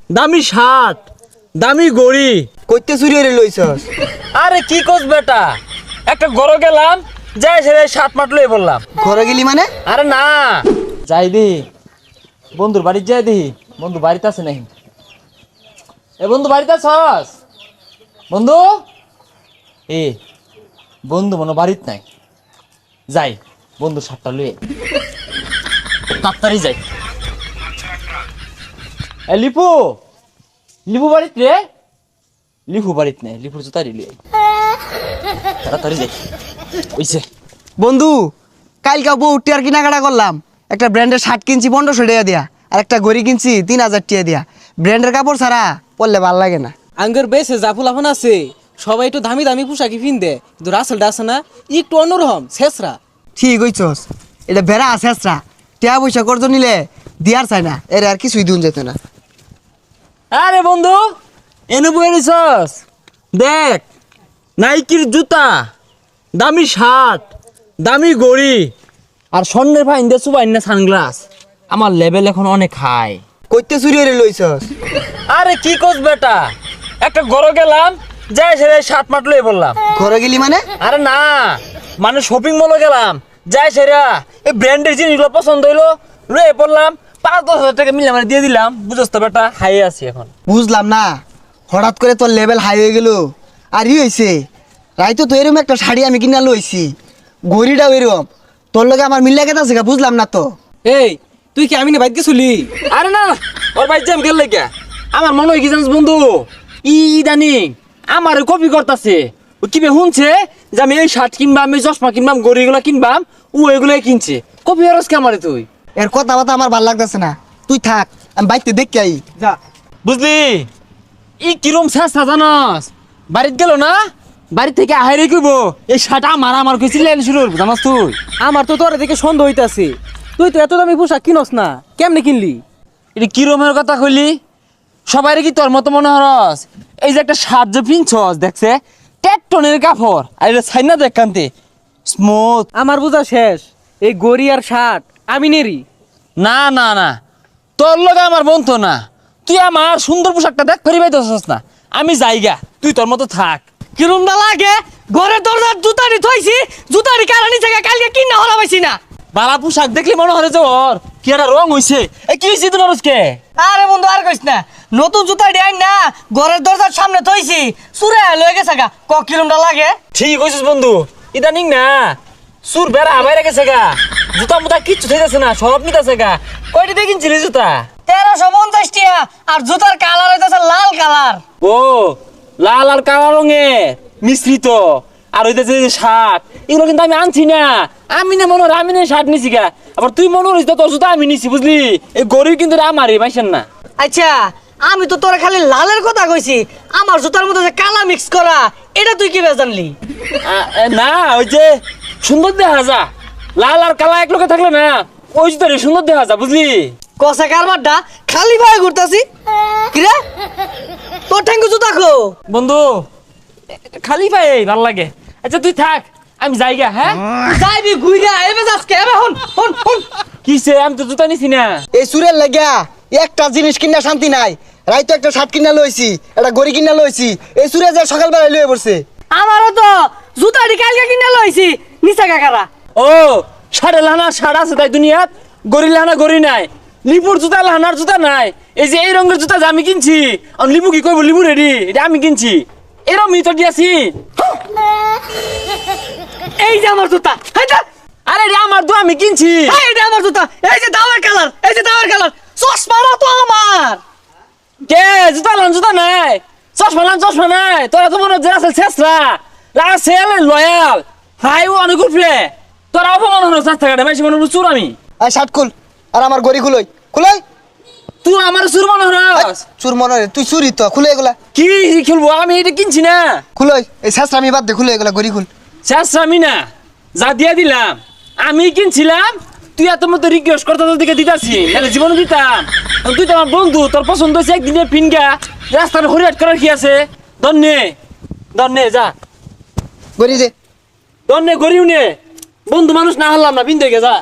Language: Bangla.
দামি শার্ট, দামি গড়ি। কইতে চুরি হইরে লইছস? আরে কি কোস বেটা, একটা গরো গেলাম, যাই সেরে শার্ট মাট লই বললাম। ঘরে গেলি মানে? আরে না, যাই দি বন্ধুর বাড়ি যাই দি, বন্ধু বাড়িতে আছে নাকি? এ বন্ধু বাড়িতে আছস? বন্ধু এ বন্ধু মনে বাড়িত নাই, যাই বন্ধু শার্টটা লই তাড়াতাড়ি যাই। এ লিপু, লিপু বাড়িত রে? লিপু বাড়িত নাই, লিপুর জুতা লই তাড়াতাড়ি যাই। ওইছে বন্ধু, কালকে বউ টিয়ার কেনাকাটা করলাম। একটা ব্র্যান্ডের শার্ট কিনছি 1500 টাকা দিয়া, আর একটা ঘড়ি কিনছি 3000 টাকা দিয়া। ব্র্যান্ডের কাপড় ছাড়া পরলে ভাল লাগে না। আঙ্গের বেশে জাফুল আফান আছে, সবাই একটু দামি দামি পোশাকি পিনদে, কিন্তু রাসেলটা আছে না একটু অন্যরকম শেষরা। ঠিক হইছস, এটা বেড়া আছে আসরা। টিয়া পয়সা কর্জ নিলে দিয়ার চাই না, এর আর কিছুই দিন যেত না। আরে বন্ধু এনে বই রেছস, দেখ নাইকির জুতা, দামি শার্ট, দামি গড়ি, আর স্বর্ণের ফাইন দিয়ে সুবাইন না সানগ্লাস। আমার লেভেল এখন অনেক হাই। কইতে চুরি হইরে লইছস? আরে কি কোস বেটা, একটা গরো গেলাম, যাই সেরে শার্ট মাট লই বললাম। ঘরে গেলি মানে? আরে না, মানে শপিং মলে গেলাম, যাই সেরা এই ব্র্যান্ডের জিনিসগুলো পছন্দ হইলো, লয়ে পড়লাম। 5-10 হাজার টাকা মিলে মানে দিয়ে দিলাম, বুঝছ তো বেটা, হাই আছি এখন। বুঝলাম না, হঠাৎ করে তোর লেভেল হাই হয়ে গেল। আর ই হয়েছে, রাইতো তো এরকম একটা শাড়ি আমি কিনা লইছি, ঘড়িটাও এরকম। তোর লগে আমার মিল্লা কেতা আছে বুঝলাম না তো। এই তুই কি আমি না বাইক গেছিলি? আরে না, ওর ভাই জ্যাম গেল লেগে আমার মনে হয় কি জানিস বন্ধু, ইদানিং আমার কপি করতেছে। ও কি শুনছে যে আমি এই শার্ট কিনবাম, এই চশমা কিনবাম, গড়িগুলো কিনবাম, ও এগুলাই কিনছে। কপি হরস কে আমারে তুই? এর কথা বাতা আমার ভাল লাগতেছে না, তুই থাক, আমি বাইকতে দেখতে আই। যা। বুঝলি ই কিরম চেষ্টা জানাস, বাড়িতে গেল না, বাড়ি থেকে আহারে কইব এই শার্ট আমার কইছিলেন শুরু জানাস তুই? আমার তো তোর দেখে সন্দেহ হইতাছে, তুই তো এত দামি পোশাক কিনস না, কেমনে কিনলি? এটা কিরমের কথা কইলি? সবাই কি তোর মতো মনে হরস? এই যে একটা শার্ট যে পিনছস দেখছে, টেকটনের কাপড়, আর এটা ছাইনা দেখ কান্তে স্মুথ। আমার বোঝা শেষ, এই গড়ি আর শার্ট আমি নেরি। না না না, তোর লগে আমার বন্ধু না, তুই আমার সুন্দর পোশাকটা দেখ ফেরি পাইতেছস না। আমি যাইগা, তুই তোর মতো থাক। কিরম না লাগে, ঘরের দরজার জুতারি থইছি, জুতারি কারণে জায়গা কালকে কিনা হলা পাইছি না। বালা পোশাক দেখলি মনে হয় যে ওর কি একটা রং হইছে। এই কি হইছে তোর আজকে? আরে বন্ধু আর কইস না, নতুন জুতা ডিয়াই না ঘরের দরজার সামনে থইছি, চুরে লয়ে গেছে গা। কিরমটা লাগে? ঠিক কইছিস বন্ধু, ইদানিং না সুর বেড়া বাইরে গেছে গা, জুতা মুতা কিচ্ছু থাকতেছে না, সব নিতেছে গা। কয়টা দিয়ে কিনছিলি জুতা? 1350 টাকা, আর জুতার কালার হইতাছে লাল কালার। ও লাল আর কালো রঙের মিশ্রিত, আর হইতেছে যে শার্ট, এগুলো কিন্তু আমি আনছি না। আমি না মনে হয় আমি না শার্ট নিছি গা, আবার তুই মনে হইস তোর জুতা আমি নিছি, বুঝলি? এই গরিব কিন্তু আমারই পাইছেন না। আচ্ছা, আমি তো তোরা খালি লালের কথা কইছি, আমার জুতার মধ্যে যে কালা মিক্স করা, এটা তুই কি জানলি? না ওই যে সুন্দর দেখা যা, লাল আর কালা এক লোকে থাকলে না ওই জুতারই সুন্দর দেখা যা, বুঝলি? কষা কারবারটা খালি ভাবে ঘুরতাছি। কিরে তোর ঠ্যাঙ্গু জুতা খো? বন্ধু খালি পাই ভাল লাগে। আচ্ছা তুই থাক, আমি যাইগা। হ্যাঁ যাইবি ঘুইরা এবে যাসকে, এবে হন হন হন। কিসে, আমি তো জুতা নিছি না। এই চুরের লাগিয়া একটা জিনিস কিনা শান্তি নাই। রাইতো একটা শার্ট কিনা লইছি, একটা ঘড়ি কিনা লইছি, এই চুরে যে সকালবেলা লইয়ে পড়ছে। আমারও তো জুতাটি কালকে কিনে লইছি, নিচা কাকারা। ও সাড়ে লানা সাড়া আছে তাই দুনিয়াত, গড়ি লানা গড়ি নাই, লিপুর জুতা লানার জুতা নাই। এই যে এই রঙের জুতা যে আমি কিনছি, আর লিপু কি কইব লিপু রেডি, এটা আমি কিনছি, এরম মিতর দিয়েছি। এই যে আমার জুতা, আরে রে আমার তো আমি কিনছি। এই যে আমার জুতা, এই যে দাওয়ার কালার, এই যে দাওয়ার কালার, চশমাটা তো আমার। কে জুতা লান জুতা নাই, চশমা লান চশমা নাই। তোরা তো মনে হচ্ছে রাসেল শেষরা, রাসেল লয়াল হাই ও অনেক উঠবে। তোরা অপমান হলো চেষ্টা কাটে বেশি মনে হলো চুর আমি। আর শার্ট খুল, আর আমার ঘড়ি খুলই খুলই। তুই আমার চুর মনে হস? চুর মনে হয় তুই চুরি তো, খুলে এগুলা। কি খেলবো আমি, এটা কিনছি না। খুলই, এই শেষরা আমি বাদ দে, খুলে এগুলা ঘড়ি খুল। শেষ আমি না, যা দিয়া দিলাম আমি কিনছিলাম। তুই এত মতো রিকোয়েস্ট করতে তোর দিকে দিতাছি, তাহলে জীবনে দিতাম। তুই তো আমার বন্ধু, তোর পছন্দ হয়েছে একদিনে ফিনগা রাস্তার হরিয়াট করার কি আছে? ধন্যে ধন্যে যা ঘড়ি দে। ধন্যে গরিব নে, বন্ধু মানুষ না হলাম না, বিন্দু যা।